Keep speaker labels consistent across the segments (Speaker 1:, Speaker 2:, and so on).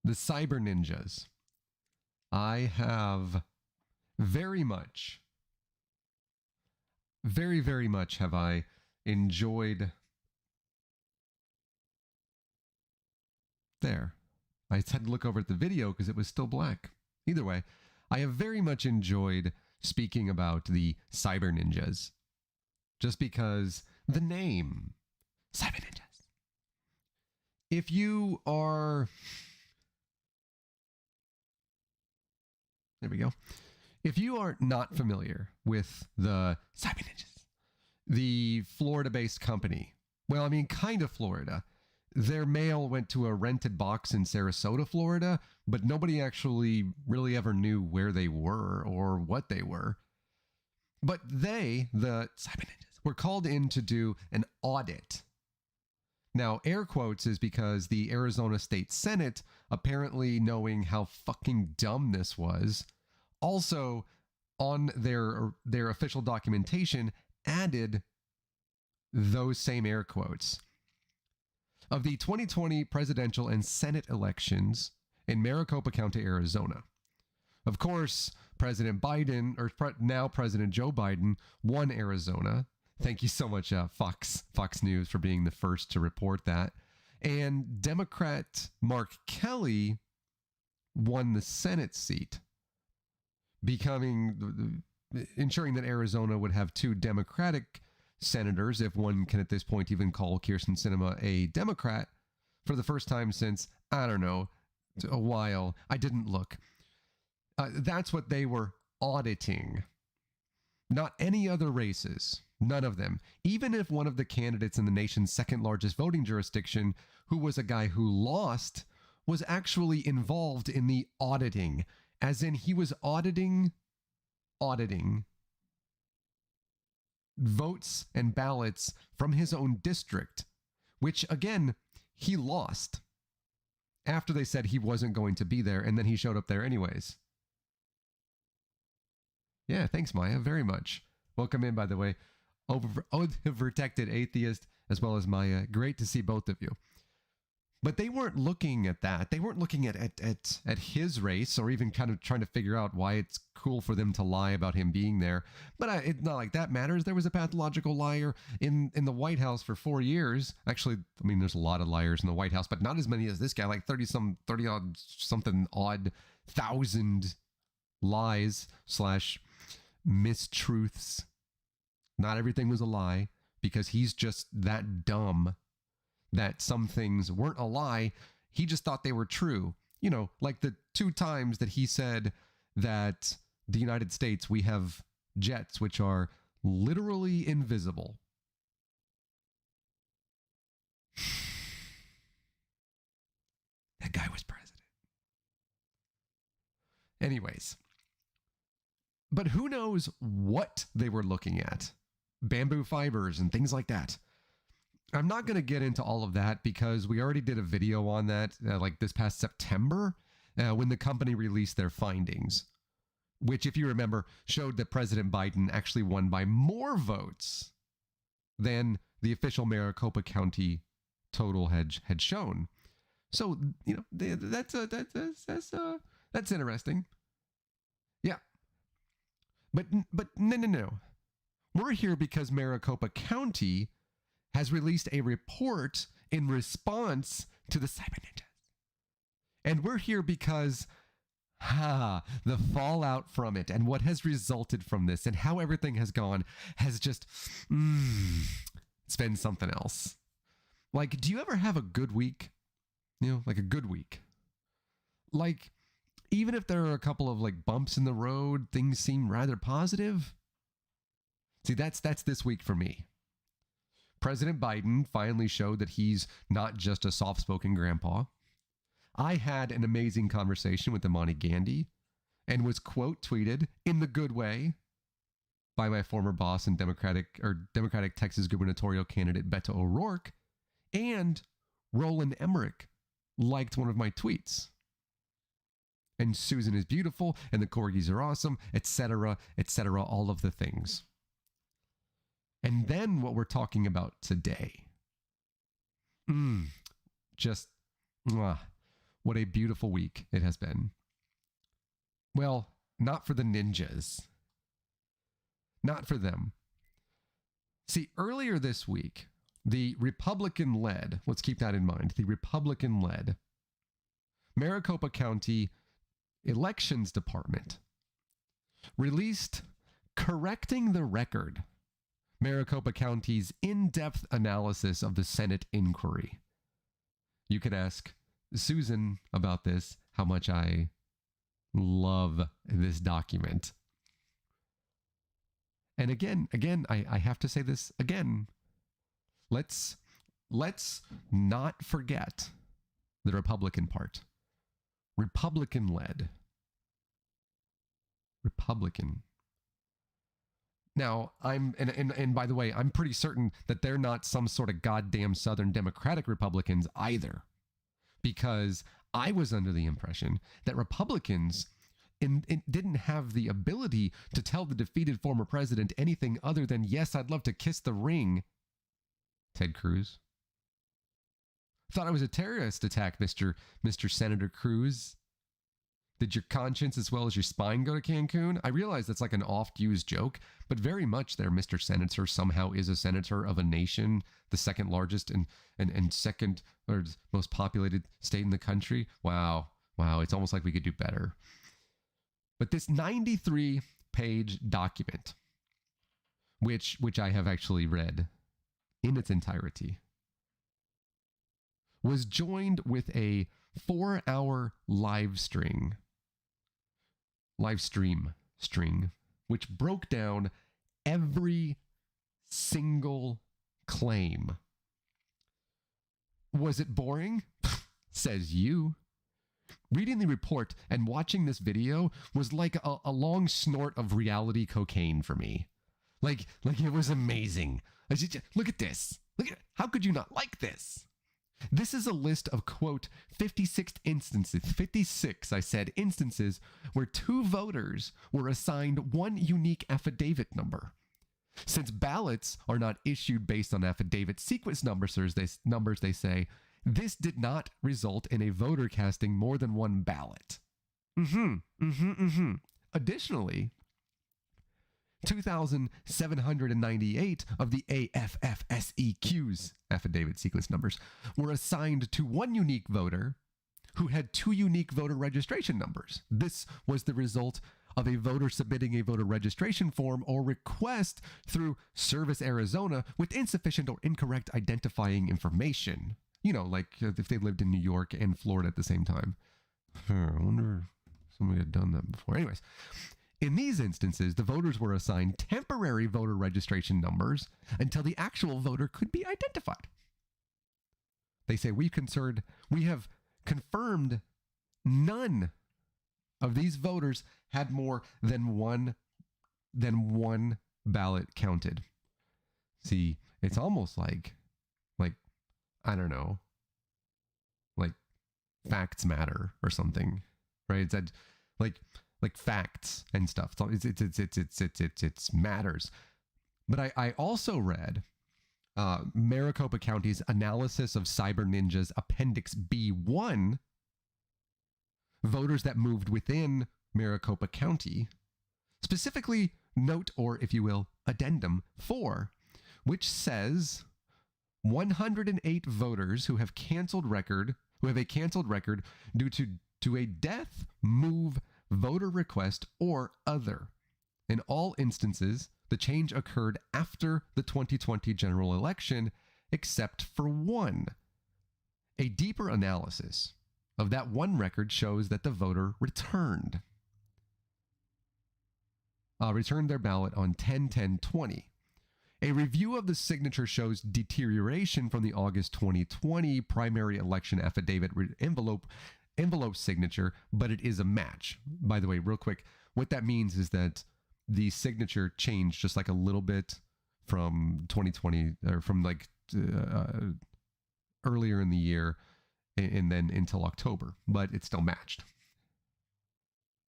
Speaker 1: the cyber ninjas. I have very much have I enjoyed. There. I had to look over at the video because it was still black. Either way, I have very much enjoyed speaking about the cyber ninjas. Just because the name, cyber ninjas. If you are... There we go. If you are not familiar with the cyber ninjas, the Florida-based company, well, I mean, kind of Florida. Their mail went to a rented box in Sarasota, Florida, but nobody actually really ever knew where they were or what they were. But they, the cyber ninjas, were called in to do an audit. Now, air quotes is because the Arizona State Senate, apparently knowing how fucking dumb this was, also on their official documentation added those same air quotes. Of the 2020 presidential and Senate elections in Maricopa County, Arizona. Of course, President Biden, or now President Joe Biden, won Arizona. Thank you so much, Fox News, for being the first to report that. And Democrat Mark Kelly won the Senate seat, ensuring that Arizona would have two Democratic senators, if one can at this point even call Kyrsten Sinema a Democrat, for the first time since, I don't know, a while. I didn't look. That's what they were auditing. Not any other races. None of them. Even if one of the candidates in the nation's second largest voting jurisdiction, who was a guy who lost, was actually involved in the auditing. As in, he was auditing votes and ballots from his own district, which, again, he lost after they said he wasn't going to be there, and then he showed up there anyways. Yeah, thanks, Maya, very much. Welcome in, by the way. Overprotected atheist, as well as Maya. Great to see both of you. But they weren't looking at that. They weren't looking at his race, or even kind of trying to figure out why it's cool for them to lie about him being there. But it's not like that matters. There was a pathological liar in the White House for 4 years. Actually, I mean, there's a lot of liars in the White House, but not as many as this guy. Like 30 odd something odd thousand lies / mistruths. Not everything was a lie, because he's just that dumb that some things weren't a lie. He just thought they were true. You know, like the 2 times that he said that the United States, we have jets which are literally invisible. That guy was president. Anyways. But who knows what they were looking at? Bamboo fibers and things like that. I'm not going to get into all of that because we already did a video on that like this past September when the company released their findings, which, if you remember, showed that President Biden actually won by more votes than the official Maricopa County total had shown. So, you know, that's interesting. Yeah. But no. We're here because Maricopa County has released a report in response to the cyber ninjas. And we're here because the fallout from it and what has resulted from this and how everything has gone has just it's been something else. Like, do you ever have a good week? You know, like a good week. Like, even if there are a couple of like bumps in the road, things seem rather positive. See, that's this week for me. President Biden finally showed that he's not just a soft-spoken grandpa. I had an amazing conversation with Imani Gandhi and was quote tweeted in the good way by my former boss and Democratic Texas gubernatorial candidate Beto O'Rourke, and Roland Emmerich liked one of my tweets. And Susan is beautiful, and the corgis are awesome, etc., all of the things. And then what we're talking about today. what a beautiful week it has been. Well, not for the ninjas. Not for them. See, earlier this week, the Republican-led, let's keep that in mind, the Republican-led Maricopa County Elections Department released Correcting the Record, Maricopa County's in-depth analysis of the Senate inquiry. You can ask Susan about this, how much I love this document. And again, I have to say this again. Let's not forget the Republican part. Republican-led. Republican. Now, and by the way, I'm pretty certain that they're not some sort of goddamn Southern Democratic Republicans either. Because I was under the impression that Republicans didn't have the ability to tell the defeated former president anything other than, yes, I'd love to kiss the ring, Ted Cruz. Thought it was a terrorist attack, Mr. Senator Cruz. Did your conscience as well as your spine go to Cancun? I realize that's like an oft-used joke, but very much there, Mr. Senator somehow is a senator of a nation, the second largest and second or most populated state in the country. Wow, it's almost like we could do better. But this 93-page document, which I have actually read in its entirety, was joined with a 4-hour live stream, which broke down every single claim. Was it boring? Says you. Reading the report and watching this video was like a long snort of reality cocaine for me. Like it was amazing. Look at this. How could you not like this? This is a list of, quote, 56 instances, 56, I said, instances where two voters were assigned one unique affidavit number. Since ballots are not issued based on affidavit sequence numbers, they say, this did not result in a voter casting more than one ballot. Additionally, 2,798 of the AFFSEQ's affidavit sequence numbers were assigned to one unique voter who had two unique voter registration numbers. This was the result of a voter submitting a voter registration form or request through Service Arizona with insufficient or incorrect identifying information. You know, like if they lived in New York and Florida at the same time. I wonder if somebody had done that before. Anyways, in these instances, the voters were assigned temporary voter registration numbers until the actual voter could be identified. They say we have confirmed none of these voters had more than one ballot counted. See, it's almost like I don't know, like facts matter or something, right? It's that like facts and stuff. It's matters. But I also read Maricopa County's analysis of Cyber Ninja's Appendix B1, voters that moved within Maricopa County, specifically note, or if you will, addendum 4, which says 108 voters who have a canceled record due to a death, move, voter request, or other. In all instances, the change occurred after the 2020 general election, except for one. A deeper analysis of that one record shows that the voter returned their ballot on 10/10/20. A review of the signature shows deterioration from the August 2020 primary election affidavit envelope signature, but it is a match. By the way, real quick, what that means is that the signature changed just like a little bit from 2020 or from earlier in the year and then until October, but it still matched.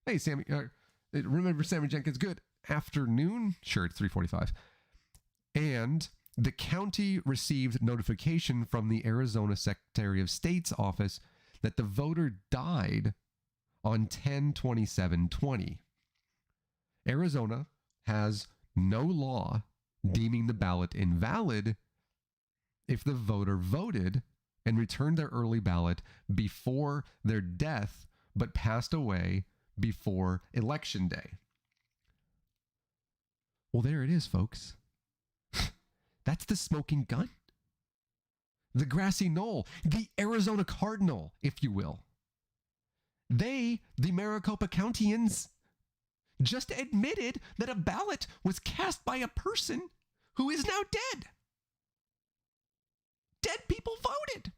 Speaker 1: Hey, Sammy, remember Sammy Jenkins? Good afternoon. Sure, it's 3:45. And the county received notification from the Arizona Secretary of State's office that the voter died on 10/27/20. Arizona has no law deeming the ballot invalid if the voter voted and returned their early ballot before their death but passed away before Election Day. Well, there it is, folks. That's the smoking gun. The grassy knoll, the Arizona Cardinal, if you will. They, the Maricopa Countyans, just admitted that a ballot was cast by a person who is now dead. Dead people voted.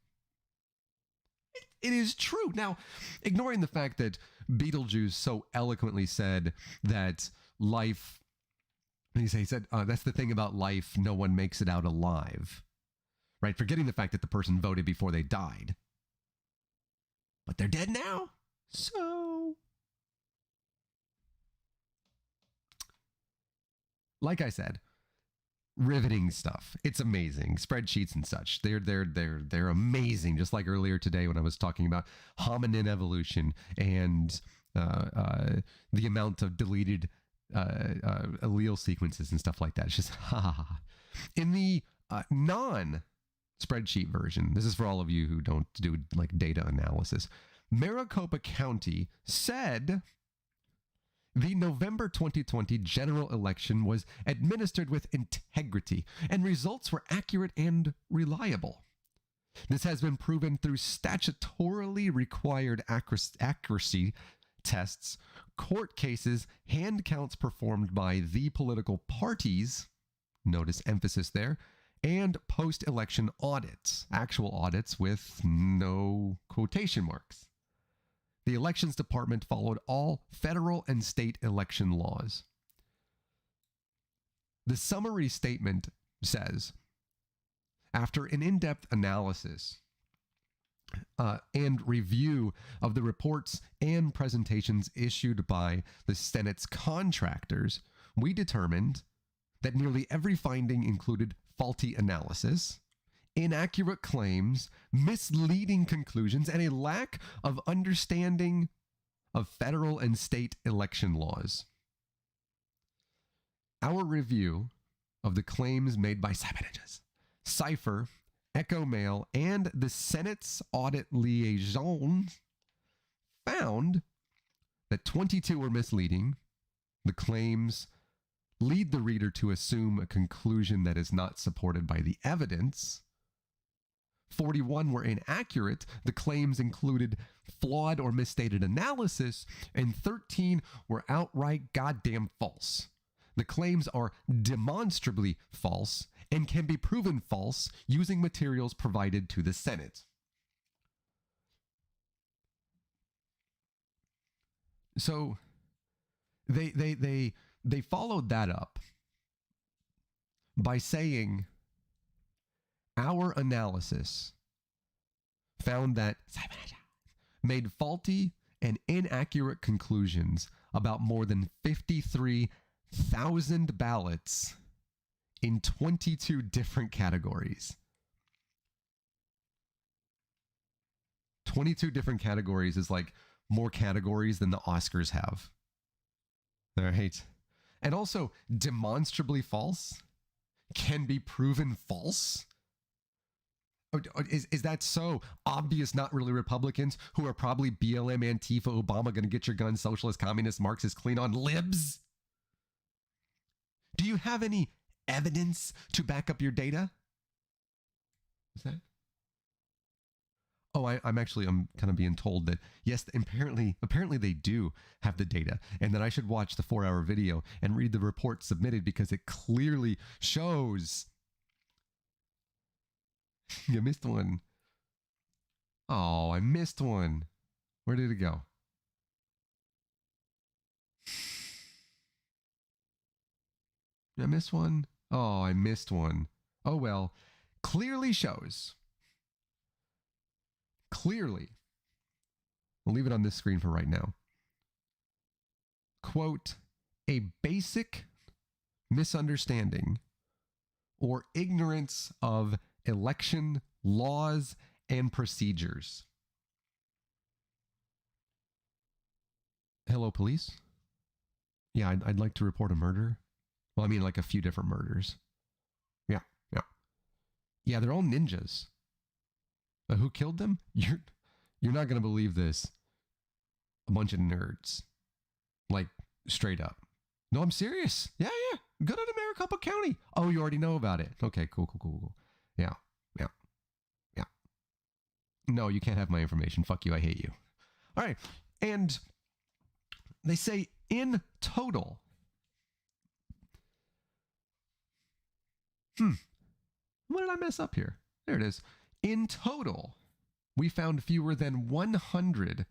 Speaker 1: It is true. Now, ignoring the fact that Beetlejuice so eloquently said that life, he said, that's the thing about life, no one makes it out alive. Right? Forgetting the fact that the person voted before they died. But they're dead now. So, like I said, riveting stuff. It's amazing. Spreadsheets and such. They're amazing. Just like earlier today when I was talking about hominin evolution and the amount of deleted allele sequences and stuff like that. It's just ha ha ha. In the non-spreadsheet version, this is for all of you who don't do like data analysis. Maricopa County said the November 2020 general election was administered with integrity and results were accurate and reliable. This has been proven through statutorily required accuracy tests, court cases, hand counts performed by the political parties, notice emphasis there, and post-election audits, actual audits with no quotation marks. The Elections Department followed all federal and state election laws. The summary statement says, after an in-depth analysis and review of the reports and presentations issued by the Senate's contractors, we determined that nearly every finding included faulty analysis, inaccurate claims, misleading conclusions, and a lack of understanding of federal and state election laws. Our review of the claims made by Cipher, Echo Mail, and the Senate's audit liaison found that 22 were misleading. The claims lead the reader to assume a conclusion that is not supported by the evidence. 41 were inaccurate. The claims included flawed or misstated analysis, and 13 were outright goddamn false. The claims are demonstrably false and can be proven false using materials provided to the Senate. So they followed that up by saying our analysis found that made faulty and inaccurate conclusions about more than 53,000 ballots in 22 different categories. 22 different categories is like more categories than the Oscars have. All right. And also, demonstrably false can be proven false. Is that so obvious? Not really Republicans who are probably BLM, Antifa, Obama, gonna get your gun, socialist, communist, Marxist, clean on libs? Do you have any evidence to back up your data? What's that? Oh, I'm kind of being told that yes, apparently they do have the data, and that I should watch the 4-hour video and read the report submitted because it clearly shows. You missed one. Oh, I missed one. Where did it go? Did I miss one? Oh, I missed one. Oh well, clearly shows. Clearly, I'll leave it on this screen for right now. Quote, a basic misunderstanding or ignorance of election laws and procedures. hello, police. Yeah, I'd like to report a murder. Well, I mean, like a few different murders. Yeah, yeah. Yeah, they're all ninjas. Who killed them? You're not going to believe this. A bunch of nerds. Like, straight up. No, I'm serious. Yeah. Good out of Maricopa County. Oh, you already know about it. Okay, cool. Yeah. No, you can't have my information. Fuck you, I hate you. All right. And they say in total. What did I mess up here? There it is. In total, we found fewer than 100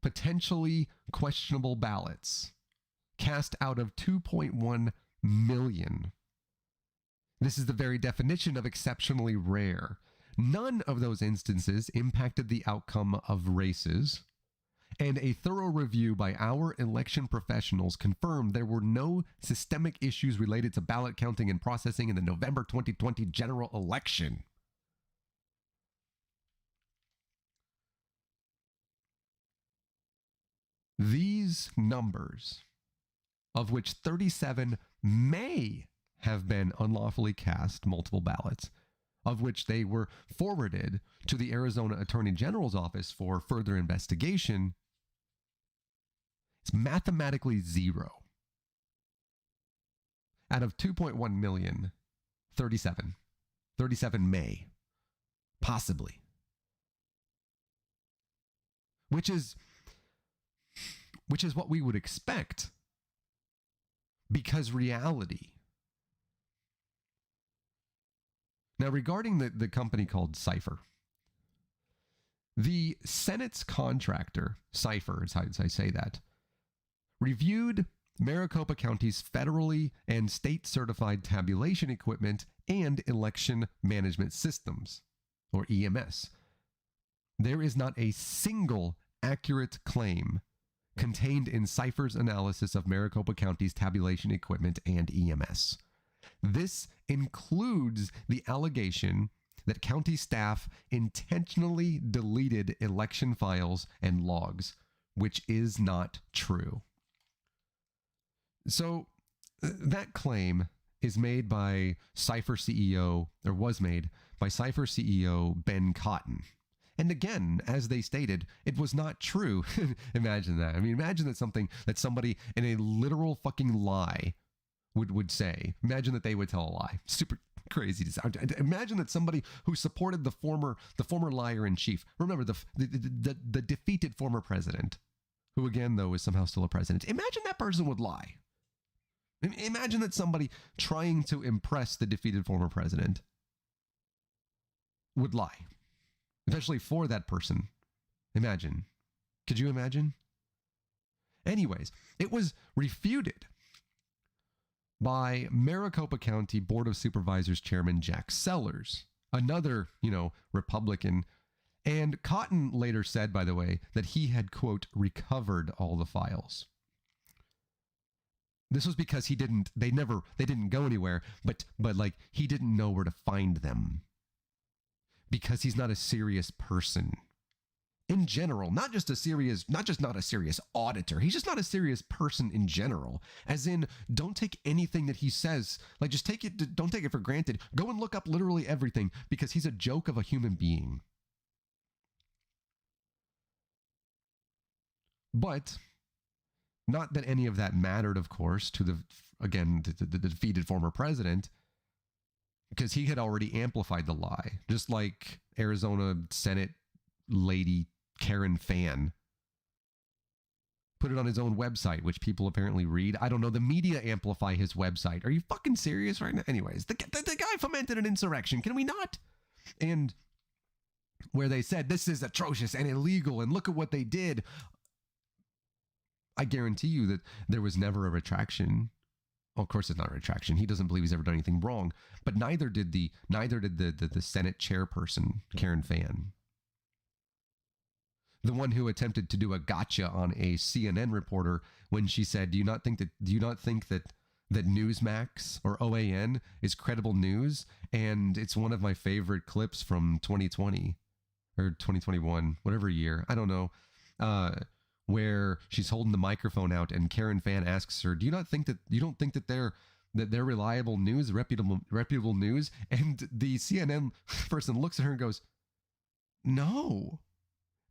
Speaker 1: potentially questionable ballots cast out of 2.1 million. This is the very definition of exceptionally rare. None of those instances impacted the outcome of races, and a thorough review by our election professionals confirmed there were no systemic issues related to ballot counting and processing in the November 2020 general election. These numbers, of which 37 may have been unlawfully cast multiple ballots, of which they were forwarded to the Arizona Attorney General's office for further investigation, it's mathematically zero. Out of 2.1 million, 37 may, possibly. Which is what we would expect, because reality. Now, regarding the company called Cipher, the Senate's contractor, Cipher, is how I say that, reviewed Maricopa County's federally and state certified tabulation equipment and election management systems, or EMS. There is not a single accurate claim contained in Cipher's analysis of Maricopa County's tabulation equipment and EMS. This includes the allegation that county staff intentionally deleted election files and logs, which is not true. So that claim is made by Cipher CEO, or was made by Cipher CEO Ben Cotton. And again, as they stated, it was not true. Imagine that. I mean, imagine that somebody in a literal fucking lie would say. Imagine that they would tell a lie. Super crazy to sound. Imagine that somebody who supported the former liar in chief. Remember the defeated former president, who again though is somehow still a president. Imagine that person would lie. Imagine that somebody trying to impress the defeated former president would lie, especially for that person. Imagine. Could you imagine? Anyways, it was refuted by Maricopa County Board of Supervisors Chairman Jack Sellers, another, Republican. And Cotton later said, by the way, that he had, quote, recovered all the files. This was because they didn't go anywhere, but like he didn't know where to find them. Because he's not a serious person. In general, not just not a serious auditor. He's just not a serious person in general. As in, don't take anything that he says. Like, just don't take it for granted. Go and look up literally everything, because he's a joke of a human being. But not that any of that mattered, of course, to the defeated former president, because he had already amplified the lie, just like Arizona Senate lady Karen Fan put it on his own website, which people apparently read. I don't know. The media amplify his website. Are you fucking serious right now? Anyways, the guy fomented an insurrection. Can we not? And where they said, this is atrocious and illegal, and look at what they did. I guarantee you that there was never a retraction. Well, of course, it's not a retraction. He doesn't believe he's ever done anything wrong. But neither did the Senate chairperson, Karen Fan. The one who attempted to do a gotcha on a CNN reporter when she said, do you not think that Newsmax or OAN is credible news? And it's one of my favorite clips from 2020 or 2021, whatever year. I don't know. where she's holding the microphone out and Karen Fan asks her, "Do you not think that they're reliable news, reputable news?" And the CNN person looks at her and goes, "No,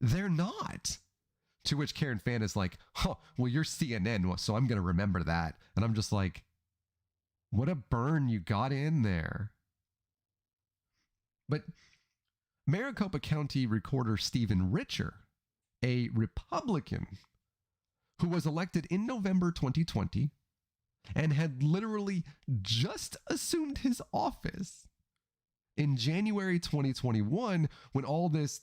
Speaker 1: they're not." To which Karen Fan is like, "Oh, well, you're CNN, so I'm going to remember that." And I'm just like, what a burn you got in there. But Maricopa County Recorder Stephen Richer, a Republican who was elected in November 2020 and had literally just assumed his office in January 2021, when all this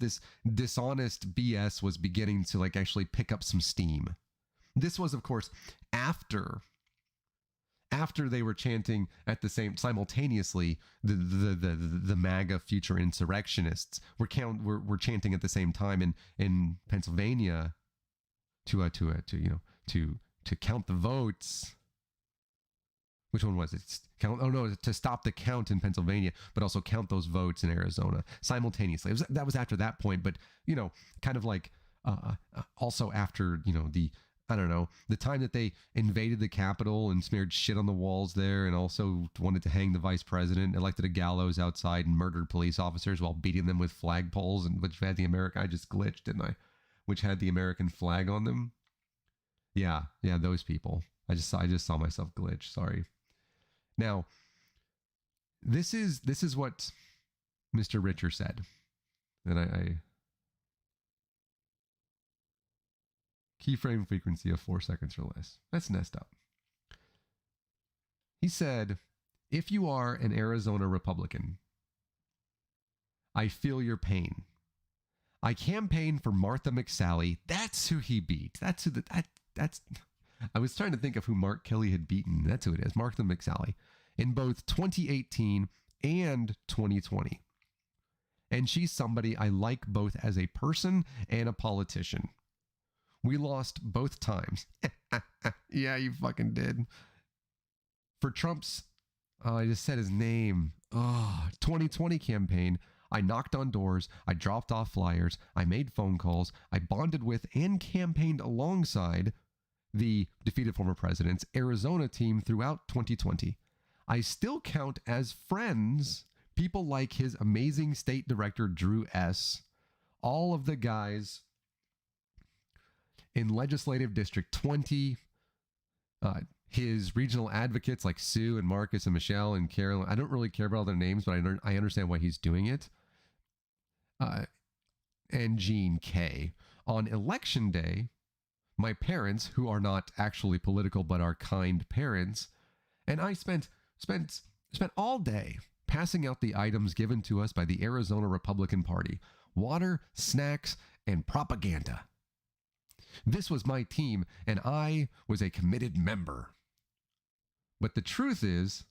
Speaker 1: dishonest BS was beginning to like actually pick up some steam. This was, of course, after they were chanting at the same simultaneously, the MAGA future insurrectionists were chanting at the same time in Pennsylvania to count the votes. Which one was it? To stop the count in Pennsylvania, but also count those votes in Arizona simultaneously. That was after that point, but kind of like also after the time that they invaded the Capitol and smeared shit on the walls there, and also wanted to hang the vice president, elected a gallows outside, and murdered police officers while beating them with flagpoles, and which had I just glitched, didn't I? Which had the American flag on them. Yeah, those people. I just saw myself glitch. Sorry. Now, this is what Mr. Richer said, and I keyframe frequency of 4 seconds or less. That's messed up. He said, "If you are an Arizona Republican, I feel your pain. I campaigned for Martha McSally." That's who he beat. That's I was trying to think of who Mark Kelly had beaten. That's who it is, Martha McSally, in both 2018 and 2020. And she's somebody I like both as a person and a politician. We lost both times. Yeah, you fucking did. For Trump's, I just said his name, 2020 campaign, I knocked on doors, I dropped off flyers, I made phone calls, I bonded with and campaigned alongside the defeated former president's Arizona team throughout 2020. I still count as friends people like his amazing state director, Drew S., all of the guys in Legislative District 20, his regional advocates like Sue and Marcus and Michelle and Carolyn. I don't really care about all their names, but I understand why he's doing it. And Gene K. On election day, my parents, who are not actually political but are kind parents, and I spent all day passing out the items given to us by the Arizona Republican Party: water, snacks, and propaganda. This was my team, and I was a committed member. But the truth is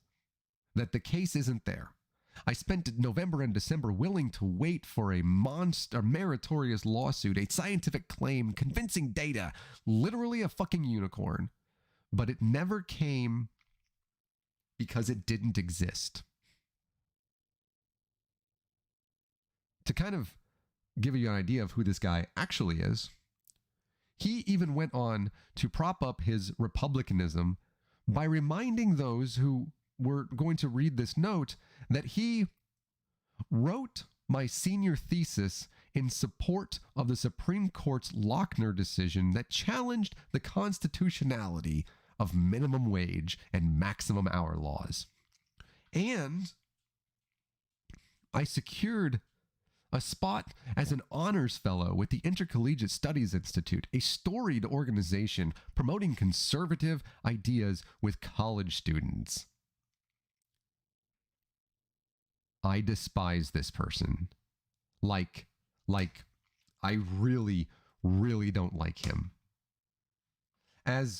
Speaker 1: that the case isn't there. I spent November and December willing to wait for a meritorious lawsuit, a scientific claim, convincing data, literally a fucking unicorn. But it never came because it didn't exist. To kind of give you an idea of who this guy actually is, he even went on to prop up his republicanism by reminding those who were going to read this note that he wrote my senior thesis in support of the Supreme Court's Lochner decision that challenged the constitutionality of minimum wage and maximum hour laws. And I secured a spot as an honors fellow with the Intercollegiate Studies Institute, a storied organization promoting conservative ideas with college students. I despise this person. Like I really, really don't like him. To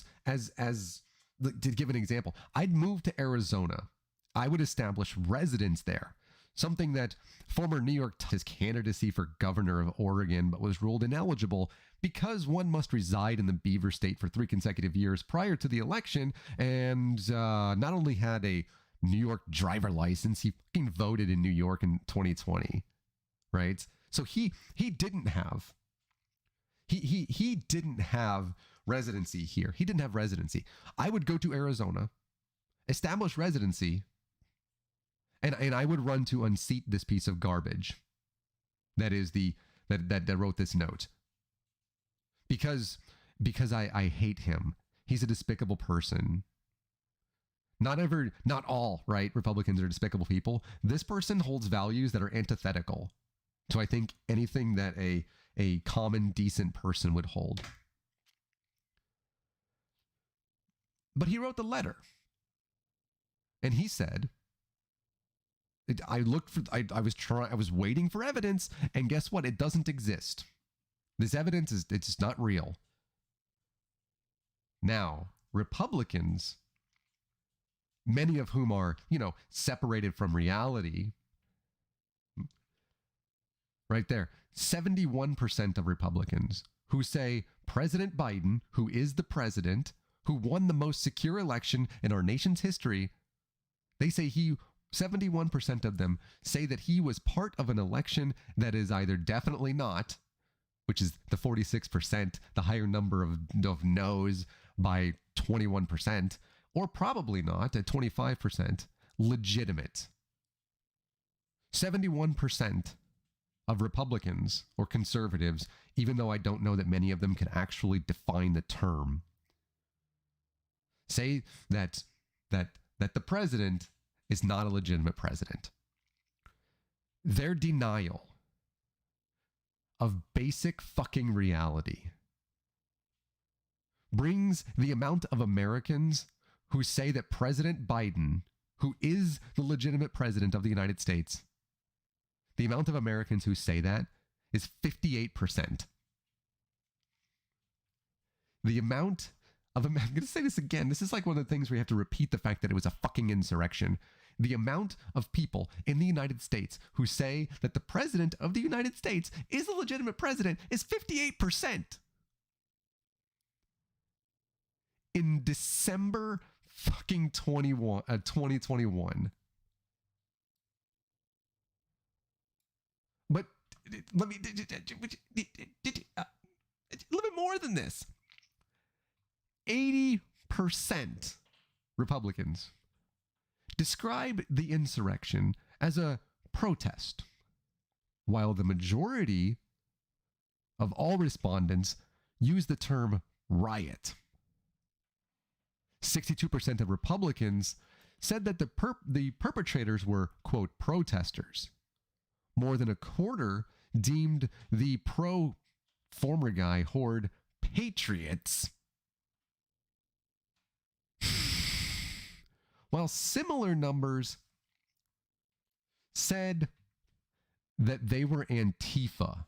Speaker 1: give an example, I'd move to Arizona. I would establish residence there. Something that former New York Times candidacy for governor of Oregon, but was ruled ineligible because one must reside in the Beaver State for 3 consecutive years prior to the election, and not only had a New York driver license, he fucking voted in New York in 2020, right? So he didn't have He didn't have residency here. He didn't have residency. I would go to Arizona, establish residency, and I would run to unseat this piece of garbage. That is that wrote this note. Because I hate him. He's a despicable person. Not all, right? Republicans are despicable people. This person holds values that are antithetical to, I think, anything that a common, decent person would hold. But he wrote the letter. And he said, I was waiting for evidence, and guess what? It doesn't exist. This evidence it's not real. Now, Republicans, many of whom are, separated from reality, right there, 71% of Republicans who say President Biden, who is the president, who won the most secure election in our nation's history, they say 71% of them say that he was part of an election that is either definitely not, which is the 46%, the higher number of no's by 21%, or probably not at 25%, legitimate. 71% of Republicans or conservatives, even though I don't know that many of them can actually define the term, say that the president is not a legitimate president. Their denial of basic fucking reality brings the amount of Americans who say that President Biden, who is the legitimate president of the United States, the amount of Americans who say that is 58%. The amount of, I'm going to say this again, this is like one of the things where you have to repeat the fact that it was a fucking insurrection. The amount of people in the United States who say that the president of the United States is a legitimate president is 58%. In December fucking 2021. But let me a little bit more than this. 80% Republicans describe the insurrection as a protest, while the majority of all respondents use the term riot. 62% of Republicans said that the perpetrators were, quote, protesters. More than a quarter deemed the pro-former guy horde patriots. While similar numbers said that they were Antifa.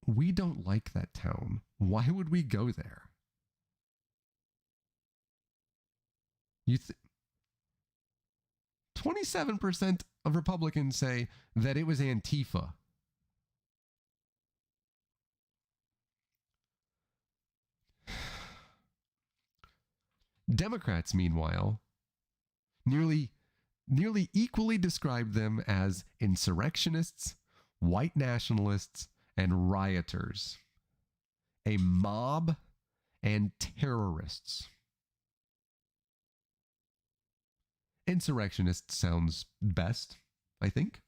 Speaker 1: We don't like that town. Why would we go there? 27% of Republicans say that it was Antifa. Democrats, meanwhile, nearly equally described them as insurrectionists, white nationalists, and rioters, a mob, and terrorists. Insurrectionist sounds best, I think.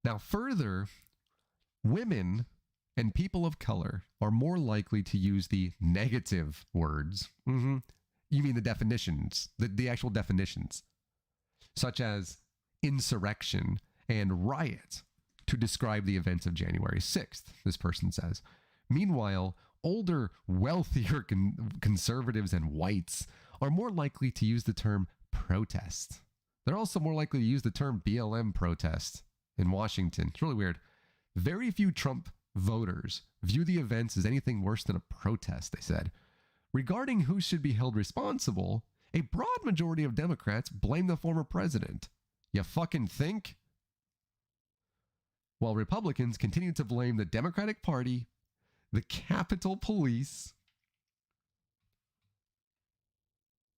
Speaker 1: Now, further, women and people of color are more likely to use the negative words. You mean the definitions, the actual definitions, such as insurrection and riot, to describe the events of January 6th, this person says. Meanwhile, older, wealthier conservatives and whites are more likely to use the term protest. They're also more likely to use the term BLM protest in Washington. It's really weird. Very few Trump voters view the events as anything worse than a protest, they said. Regarding who should be held responsible, a broad majority of Democrats blame the former president. You fucking think? While Republicans continue to blame the Democratic Party, the Capitol Police,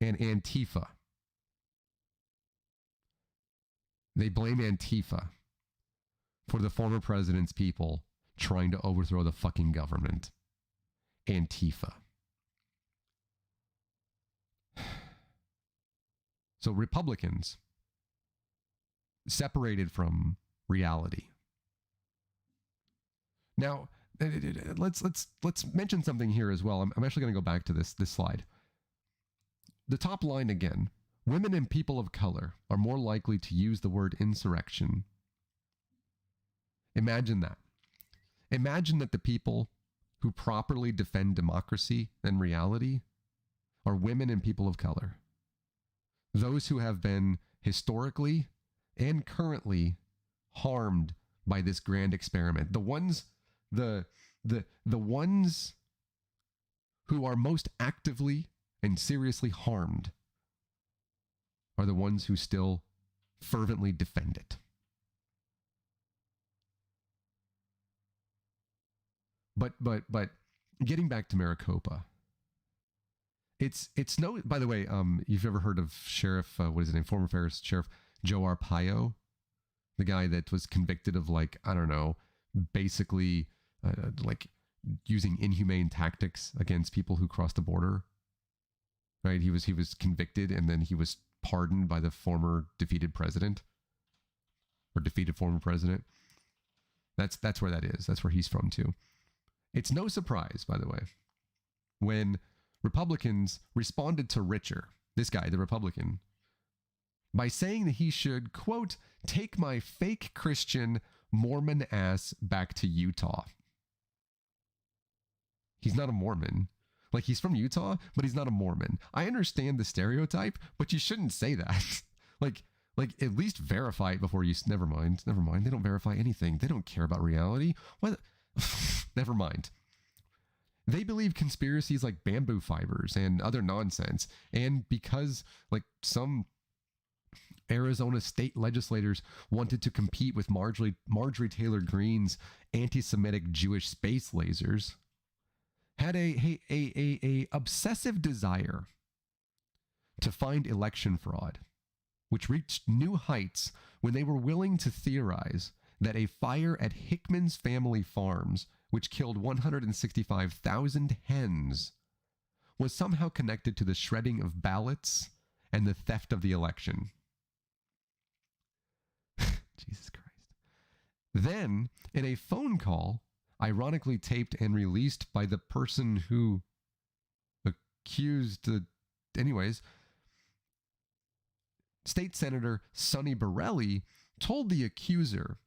Speaker 1: and Antifa. They blame Antifa for the former president's people trying to overthrow the fucking government. Antifa. So Republicans separated from reality. Now, let's mention something here as well. I'm actually going to go back to this slide. The top line again: women and people of color are more likely to use the word insurrection. Imagine that. Imagine that the people who properly defend democracy and reality are women and people of color. Those who have been historically and currently harmed by this grand experiment. The ones who are most actively and seriously harmed are the ones who still fervently defend it. But getting back to Maricopa, it's no, by the way, you've ever heard of Sheriff, what is his name, former Sheriff Joe Arpaio, the guy that was convicted of, like, I don't know, basically like using inhumane tactics against people who crossed the border, right? He was convicted and then he was pardoned by the former defeated president, or defeated former president. That's where that is. That's where he's from too. It's no surprise, by the way, when Republicans responded to Richer, this guy, the Republican, by saying that he should, quote, take my fake Christian Mormon ass back to Utah. He's not a Mormon. Like, he's from Utah, but he's not a Mormon. I understand the stereotype, but you shouldn't say that. like at least verify it before you. Never mind. They don't verify anything. They don't care about reality. What? Never mind. They believe conspiracies like bamboo fibers and other nonsense. And because, like, some Arizona state legislators wanted to compete with Marjorie Taylor Greene's anti-Semitic Jewish space lasers, had a obsessive desire to find election fraud, which reached new heights when they were willing to theorize that a fire at Hickman's family farms, which killed 165,000 hens, was somehow connected to the shredding of ballots and the theft of the election. Jesus Christ. Then, in a phone call, ironically taped and released by the person who accused anyways, State Senator Sonny Borelli told the accuser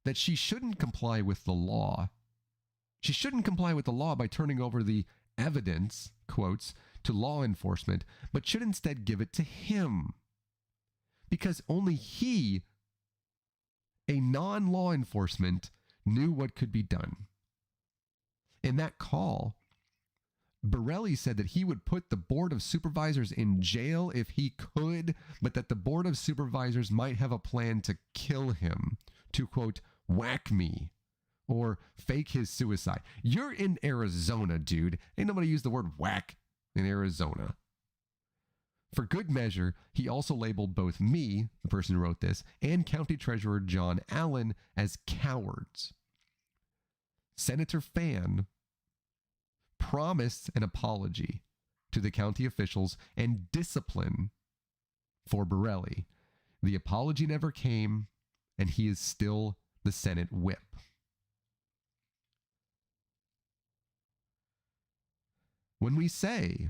Speaker 1: that she shouldn't comply with the law. She shouldn't comply with the law by turning over the evidence, quotes, to law enforcement, but should instead give it to him. Because only he, a non-law enforcement, knew what could be done. In that call, Borelli said that he would put the Board of Supervisors in jail if he could, but that the Board of Supervisors might have a plan to kill him, to, quote, whack me, or fake his suicide. You're in Arizona, dude. Ain't nobody used the word whack in Arizona. For good measure, he also labeled both me, the person who wrote this, and County Treasurer John Allen as cowards. Senator Fan promised an apology to the county officials and discipline for Borelli. The apology never came, and he is still the Senate whip. When we say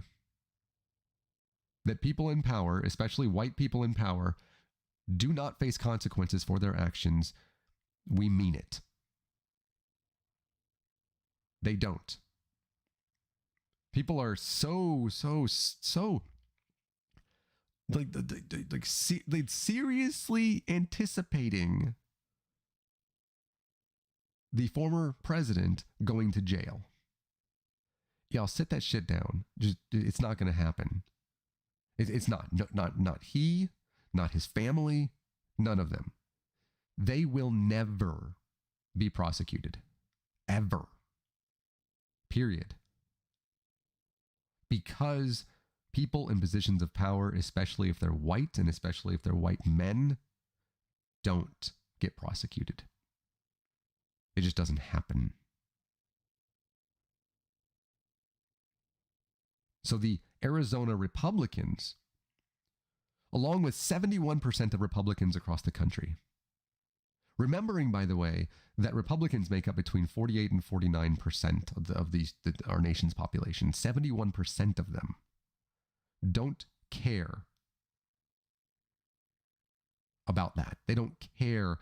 Speaker 1: that people in power, especially white people in power, do not face consequences for their actions, we mean it. They don't. People are so seriously anticipating the former president going to jail. Y'all sit that shit down. It's not going to happen. It's not. Not he, not his family, none of them. They will never be prosecuted. Ever. Period. Because people in positions of power, especially if they're white and especially if they're white men, don't get prosecuted. It just doesn't happen. So the Arizona Republicans, along with 71% of Republicans across the country, remembering, by the way, that Republicans make up between 48 and 49% of our nation's population, 71% of them don't care about that. They don't care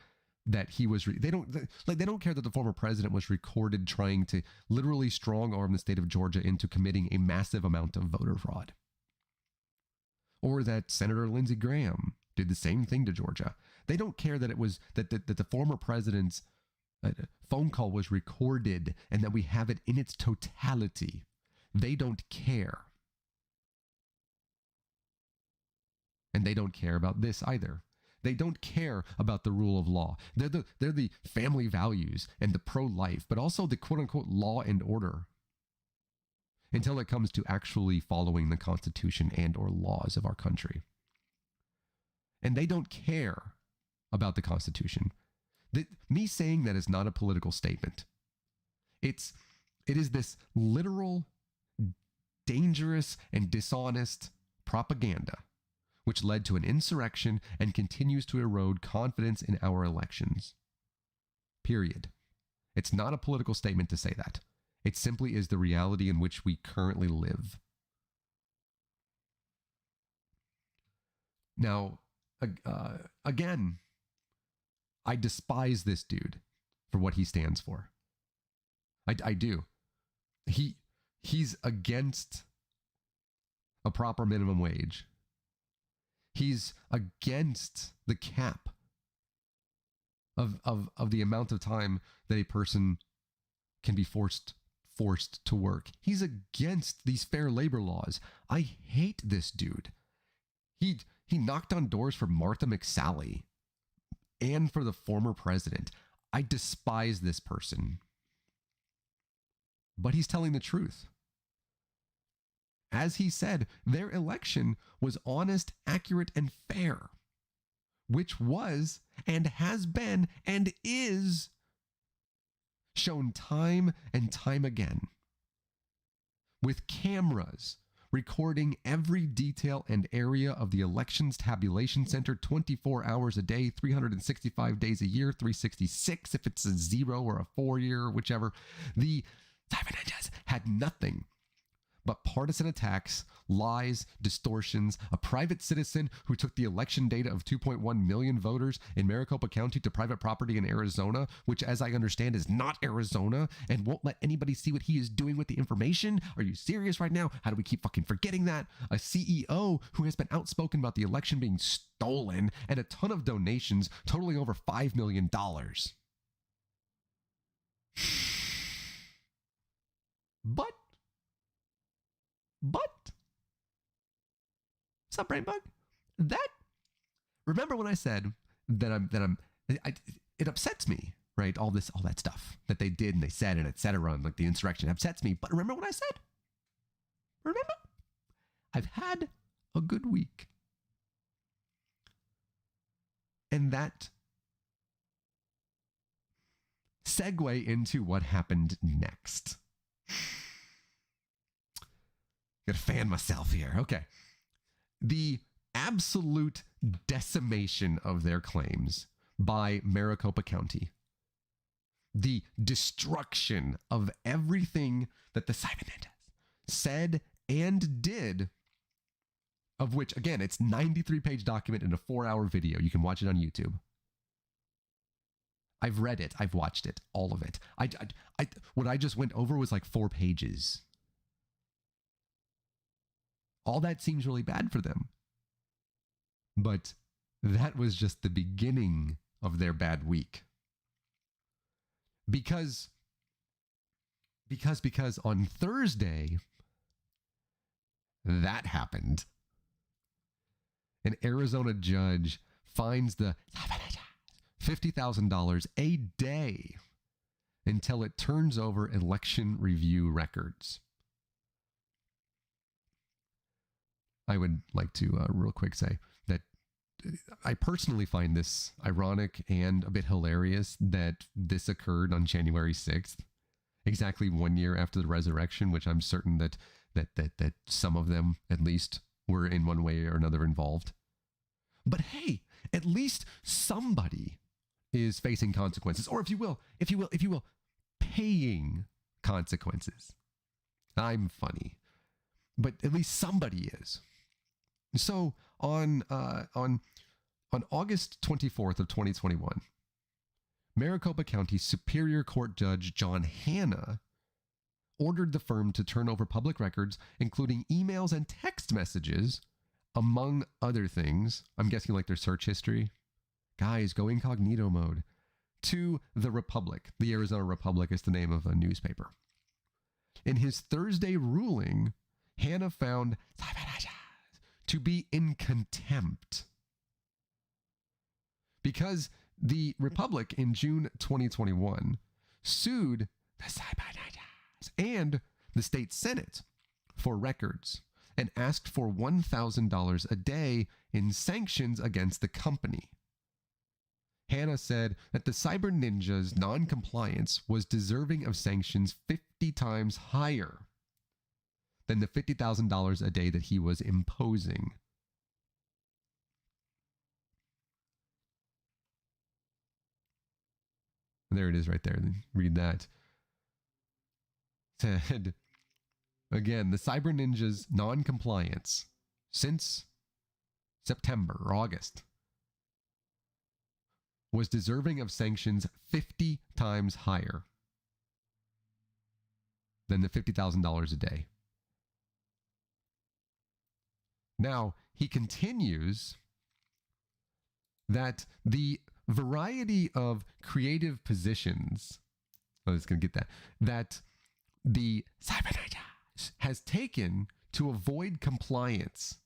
Speaker 1: that he was, they don't care that the former president was recorded trying to literally strong arm the state of Georgia into committing a massive amount of voter fraud. Or that Senator Lindsey Graham did the same thing to Georgia. They don't care that it was that the former president's phone call was recorded and that we have it in its totality. They don't care. And they don't care about this either. They don't care about the rule of law. They're the family values and the pro-life, but also the quote-unquote law and order until it comes to actually following the Constitution and or laws of our country. And they don't care about the Constitution. Me saying that is not a political statement. It is this literal, dangerous, and dishonest propaganda which led to an insurrection and continues to erode confidence in our elections. Period. It's not a political statement to say that. It simply is the reality in which we currently live. Now, again, I despise this dude for what he stands for. I do. He's against a proper minimum wage. He's against the cap of the amount of time that a person can be forced to work. He's against these fair labor laws. I hate this dude. He knocked on doors for Martha McSally and for the former president. I despise this person. But he's telling the truth. As he said, their election was honest, accurate, and fair, which was and has been and is shown time and time again, with cameras recording every detail and area of the elections tabulation center 24 hours a day, 365 days a year, 366 if it's a 0 or a 4-year, whichever. The Cyber had nothing but partisan attacks, lies, distortions, a private citizen who took the election data of 2.1 million voters in Maricopa County to private property in Arizona, which, as I understand, is not Arizona, and won't let anybody see what he is doing with the information. Are you serious right now? How do we keep fucking forgetting that? A CEO who has been outspoken about the election being stolen, and a ton of donations totaling over $5 million. But, what's up, Brainbug? Remember when I said it upsets me, right? All that stuff that they did and they said and etc. And like the insurrection upsets me. But remember what I said? Remember? I've had a good week. And that segue into what happened next. Gotta fan myself here. Okay. The absolute decimation of their claims by Maricopa County. The destruction of everything that the Cybernet said and did, of which, again, it's 93-page document in a 4-hour video. You can watch it on YouTube. I've read it. I've watched it. All of it. What I just went over was like 4 pages. All that seems really bad for them. But that was just the beginning of their bad week. Because on Thursday, that happened. An Arizona judge fines the $50,000 a day until it turns over election review records. I would like to real quick say that I personally find this ironic and a bit hilarious that this occurred on January 6th, exactly 1 year after the resurrection, which I'm certain that some of them at least were in one way or another involved. But hey, at least somebody is facing consequences, or if you will, paying consequences. I'm funny, but at least somebody is. So on August 24th of 2021, Maricopa County Superior Court Judge John Hanna ordered the firm to turn over public records, including emails and text messages, among other things. I'm guessing like their search history. Guys, go incognito mode. To the Republic. The Arizona Republic is the name of a newspaper. In his Thursday ruling, Hanna found to be in contempt because the Republic in June 2021 sued the and the state Senate for records and asked for $1,000 a day in sanctions against the company. Hanna said that the Cyber Ninja's non-compliance was deserving of sanctions 50 times higher than the $50,000 a day that he was imposing. There it is right there. Read that. Said, again, the Cyber Ninja's non-compliance since September or August was deserving of sanctions 50 times higher than the $50,000 a day. Now, he continues that the variety of creative positions, I was going to get that the Cyber Ninja has taken to avoid compliance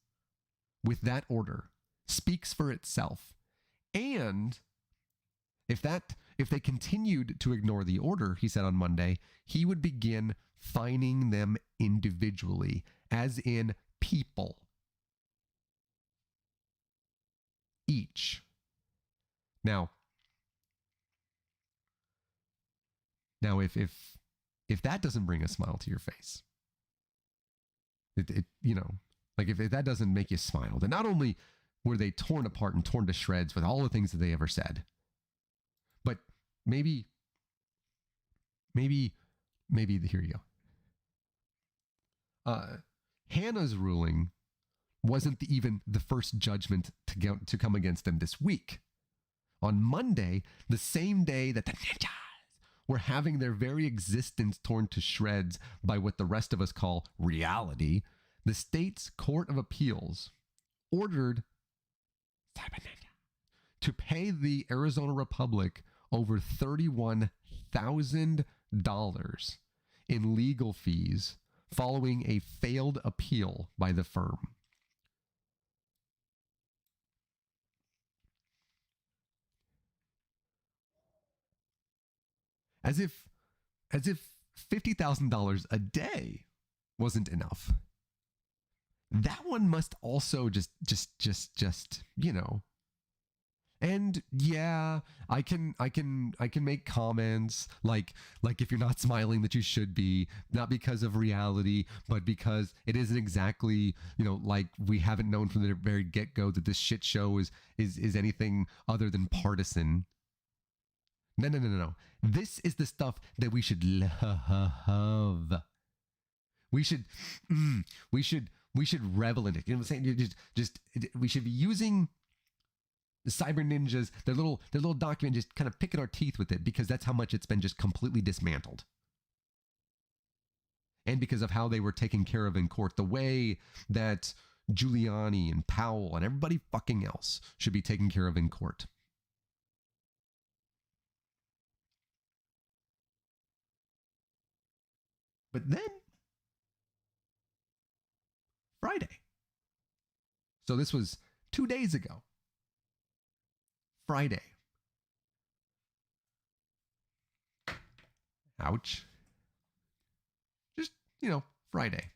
Speaker 1: with that order speaks for itself. And if they continued to ignore the order, he said on Monday, he would begin fining them individually, as in people. Each. Now if that doesn't bring a smile to your face, if that doesn't make you smile, then not only were they torn apart and torn to shreds with all the things that they ever said, but maybe here you go. Hanna's ruling wasn't even the first judgment to come against them this week. On Monday, the same day that the ninjas were having their very existence torn to shreds by what the rest of us call reality, the state's Court of Appeals ordered Cyber Ninja to pay the Arizona Republic over $31,000 in legal fees following a failed appeal by the firm. As if $50,000 a day wasn't enough. That one must also just, And yeah, I can make comments like if you're not smiling that you should be, not because of reality, but because it isn't exactly, like we haven't known from the very get-go that this shit show is anything other than partisan. No. This is the stuff that we should love. We should revel in it. You know what I'm saying? We should be using the Cyber Ninjas, their little document, just kind of picking our teeth with it, because that's how much it's been just completely dismantled. And because of how they were taken care of in court, the way that Giuliani and Powell and everybody fucking else should be taken care of in court. But then, Friday. So this was 2 days ago. Friday. Ouch. Just, Friday.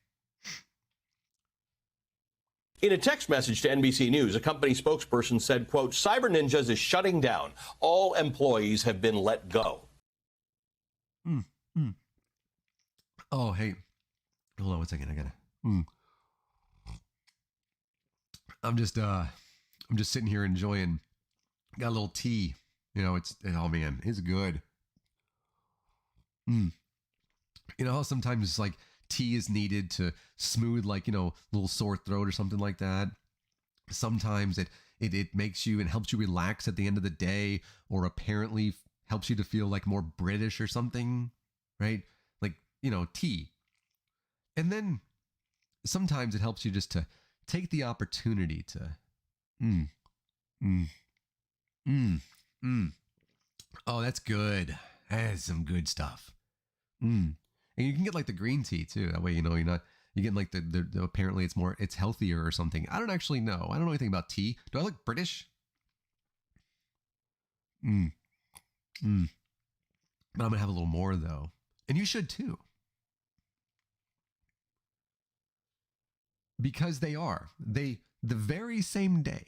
Speaker 2: In a text message to NBC News, a company spokesperson said, quote, Cyber Ninjas is shutting down. All employees have been let go.
Speaker 1: Oh, hey. Hold on one second. I gotta. I'm just sitting here enjoying. Got a little tea. You know, oh man, it's good. You know how sometimes like tea is needed to smooth, like, you know, a little sore throat or something like that. Sometimes it makes you and helps you relax at the end of the day, or apparently helps you to feel like more British or something, right? Like, you know, tea. And then sometimes it helps you just to take the opportunity to Oh, that's good. That's some good stuff. And you can get like the green tea too. That way, you know, you get like the apparently it's healthier or something. I don't actually know. I don't know anything about tea. Do I look British? But I'm gonna have a little more though. And you should too. Because the very same day,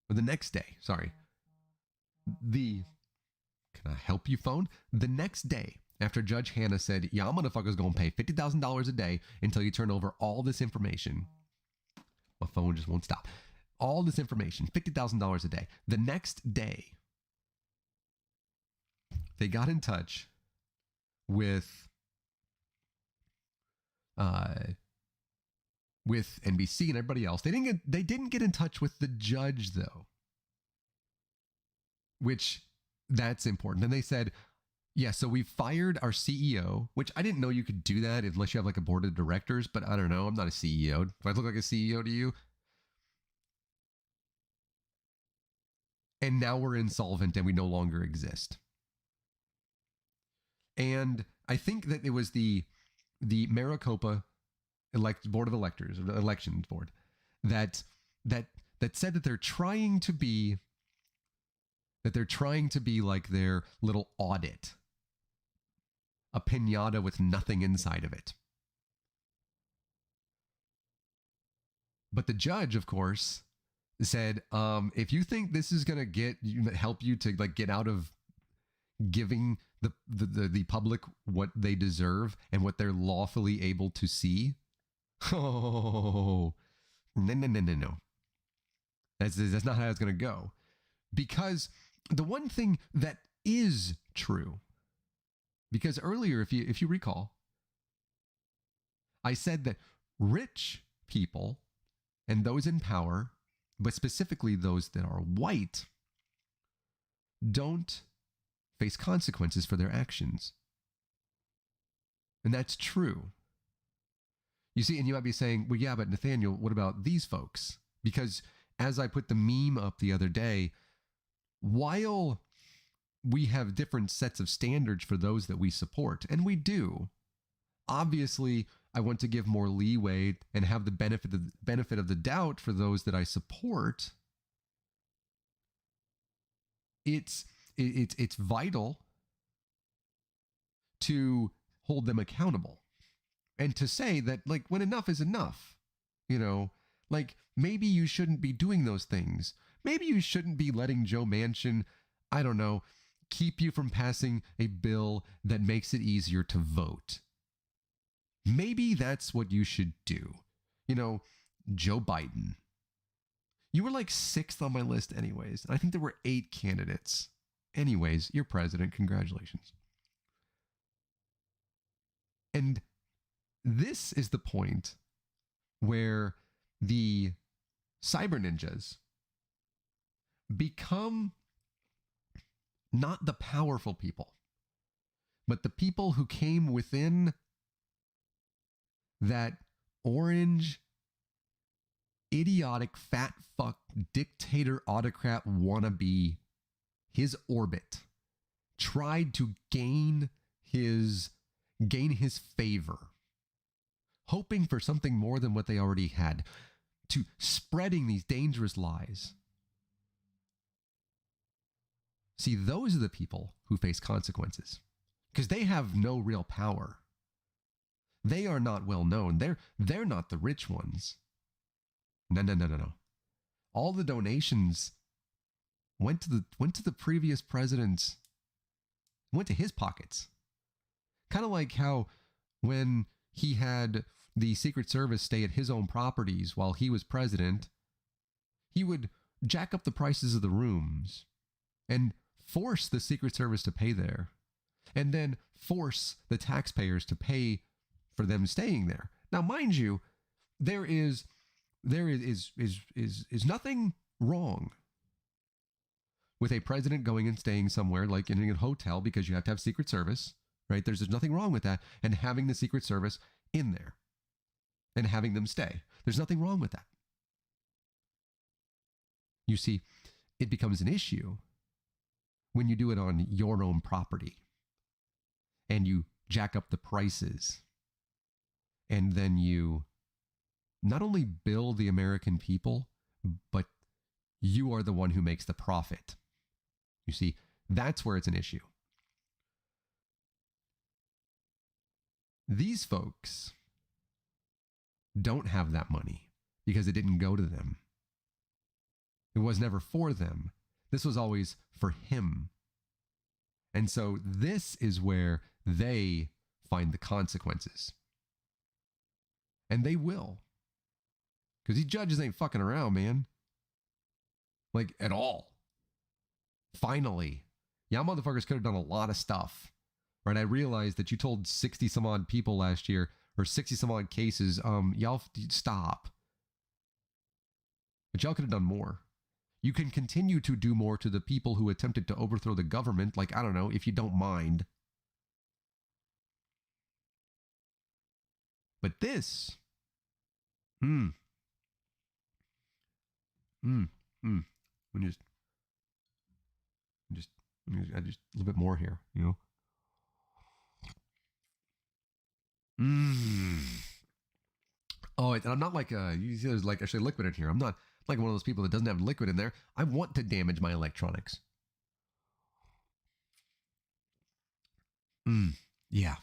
Speaker 1: or the next day, sorry. Can I help you phone? The next day, after Judge Hannah said, yeah, I'm motherfucker's gonna pay $50,000 a day until you turn over all this information. My phone just won't stop. All this information, $50,000 a day. The next day, they got in touch with NBC and everybody else. They didn't get in touch with the judge though, which that's important. And they said, yeah, so we fired our CEO, which I didn't know you could do that unless you have like a board of directors, but I don't know. I'm not a CEO. Do I look like a CEO to you? And now we're insolvent and we no longer exist. And I think that it was the Maricopa board of electors, or the elections board, that said that they're trying to be like their little audit, a piñata with nothing inside of it. But the judge, of course, said, if you think this is going to help you to like get out of giving the public what they deserve and what they're lawfully able to see, oh, no. That's not how it's going to go. Because the one thing that is true, because earlier, if you recall, I said that rich people and those in power, but specifically those that are white, don't face consequences for their actions. And that's true. You see, and you might be saying, well, yeah, but Nathaniel, what about these folks? Because as I put the meme up the other day, while we have different sets of standards for those that we support, and we do, obviously, I want to give more leeway and have the benefit of the doubt for those that I support. It's vital to hold them accountable and to say that, like, when enough is enough, you know, like, maybe you shouldn't be doing those things. Maybe you shouldn't be letting Joe Manchin, I don't know, keep you from passing a bill that makes it easier to vote. Maybe that's what you should do. You know, Joe Biden. You were like 6th on my list anyways. I think there were 8 candidates. Anyways, you're president. Congratulations. And this is the point where the cyber ninjas become not the powerful people, but the people who came within that orange, idiotic, fat fuck, dictator, autocrat wannabe, his orbit, tried to gain his favor, hoping for something more than what they already had, to spreading these dangerous lies. See, those are the people who face consequences because they have no real power. They are not well known. They're not the rich ones. No. All the donations went to the previous president, went to his pockets. Kind of like how when he had the Secret Service stay at his own properties while he was president, he would jack up the prices of the rooms and force the Secret Service to pay there, and then force the taxpayers to pay for them staying there. Now, mind you, there is nothing wrong with a president going and staying somewhere like in a hotel because you have to have Secret Service, right? There's nothing wrong with that, and having the Secret Service in there and having them stay. There's nothing wrong with that. You see, it becomes an issue when you do it on your own property and you jack up the prices, and then you not only bill the American people, but you are the one who makes the profit. You see, that's where it's an issue. These folks don't have that money because it didn't go to them. It was never for them. This was always for him. And so this is where they find the consequences. And they will. Because these judges ain't fucking around, man. Like, at all. Finally. Y'all motherfuckers could have done a lot of stuff. Right? I realized that you told 60 some odd people last year, or 60 some odd cases, y'all stop. But y'all could have done more. You can continue to do more to the people who attempted to overthrow the government, like, I don't know, if you don't mind. But this, Let me just add just a little bit more here, you know. Oh, and I'm not like you see there's like actually liquid in here. I'm not like one of those people that doesn't have liquid in there. I want to damage my electronics. Yeah.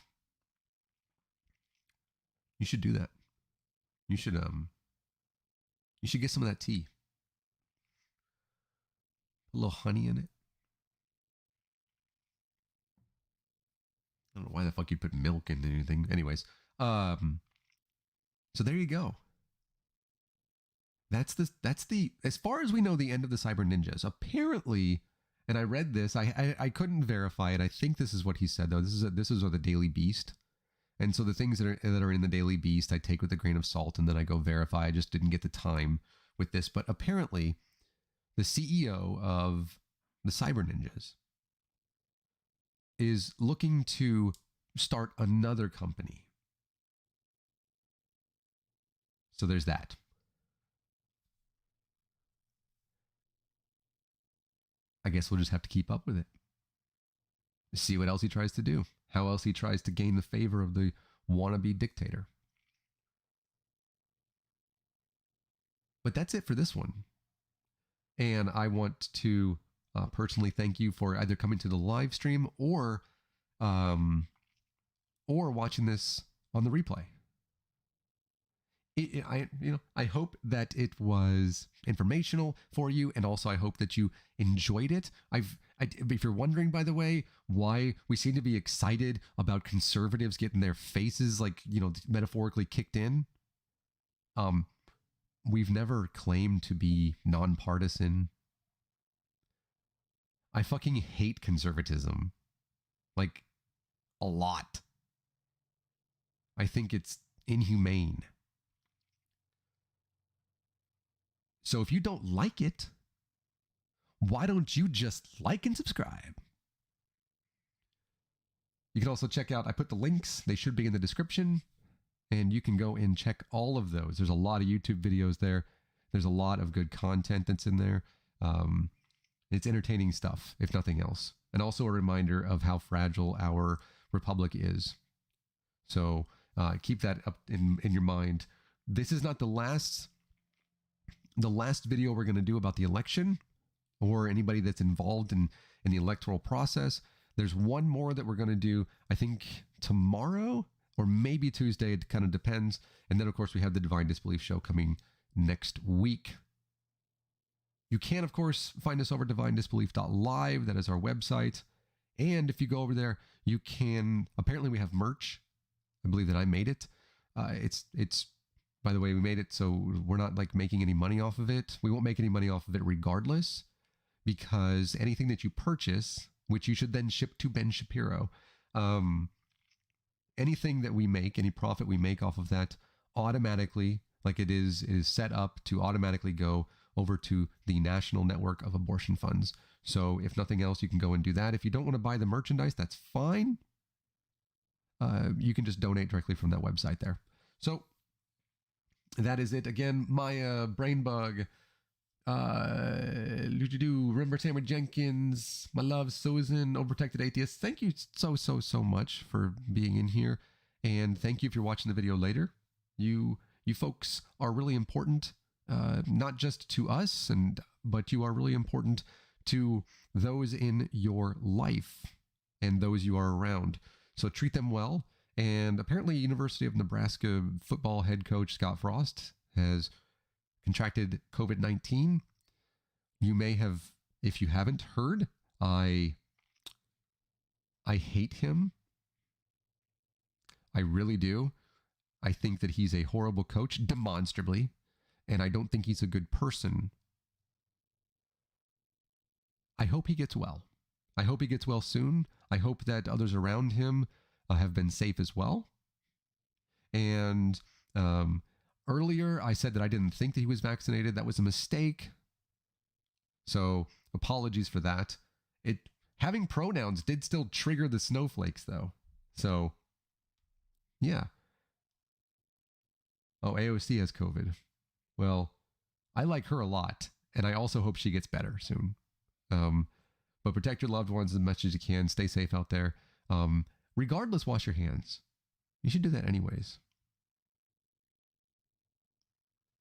Speaker 1: You should do that. You should get some of that tea. A little honey in it. I don't know why the fuck you'd put milk in anything. Anyways, so there you go. That's the as far as we know, the end of the cyber ninjas. Apparently, and I read this, I couldn't verify it. I think this is what he said though. This is the Daily Beast. And so the things that are in the Daily Beast, I take with a grain of salt, and then I go verify. I just didn't get the time with this, but apparently, the CEO of the Cyber Ninjas is looking to start another company. So there's that. I guess we'll just have to keep up with it. See what else he tries to do. How else he tries to gain the favor of the wannabe dictator. But that's it for this one. And I want to personally thank you for either coming to the live stream or watching this on the replay. I hope that it was informational for you, and also I hope that you enjoyed it. If you're wondering, by the way, why we seem to be excited about conservatives getting their faces, like, metaphorically kicked in, we've never claimed to be nonpartisan. I fucking hate conservatism, like, a lot. I think it's inhumane. So if you don't like it, why don't you just like and subscribe? You can also check out, I put the links, they should be in the description, and you can go and check all of those. There's a lot of YouTube videos there. There's a lot of good content that's in there. It's entertaining stuff, if nothing else. And also a reminder of how fragile our republic is. So keep that up in your mind. This is not the last video we're going to do about the election or anybody that's involved in the electoral process. There's one more that we're going to do, I think tomorrow or maybe Tuesday. It kind of depends. And then, of course, we have the Divine Disbelief show coming next week. You can, of course, find us over at divinedisbelief.live. That is our website. And if you go over there, you can, apparently we have merch. I believe that I made it. It's by the way, we made it so we're not like making any money off of it. We won't make any money off of it regardless, because anything that you purchase, which you should then ship to Ben Shapiro, anything that we make, any profit we make off of that, automatically, like it is set up to automatically go over to the National Network of Abortion Funds. So if nothing else, you can go and do that. If you don't want to buy the merchandise, that's fine. You can just donate directly from that website there. So that is it. Again, Maya, Brainbug, Remember Tamara Jenkins, my love, Susan, Overprotected Atheist. Thank you so much for being in here. And thank you if you're watching the video later. You folks are really important, not just to us, but you are really important to those in your life and those you are around. So treat them well. And apparently University of Nebraska football head coach Scott Frost has contracted COVID-19. You may have, if you haven't heard, I hate him. I really do. I think that he's a horrible coach, demonstrably, and I don't think he's a good person. I hope he gets well. I hope he gets well soon. I hope that others around him have been safe as well. And earlier, I said that I didn't think that he was vaccinated. That was a mistake. So apologies for that. Having pronouns did still trigger the snowflakes, though. So, yeah. Oh, AOC has COVID. Well, I like her a lot, and I also hope she gets better soon. But protect your loved ones as much as you can. Stay safe out there. Regardless, wash your hands. You should do that anyways.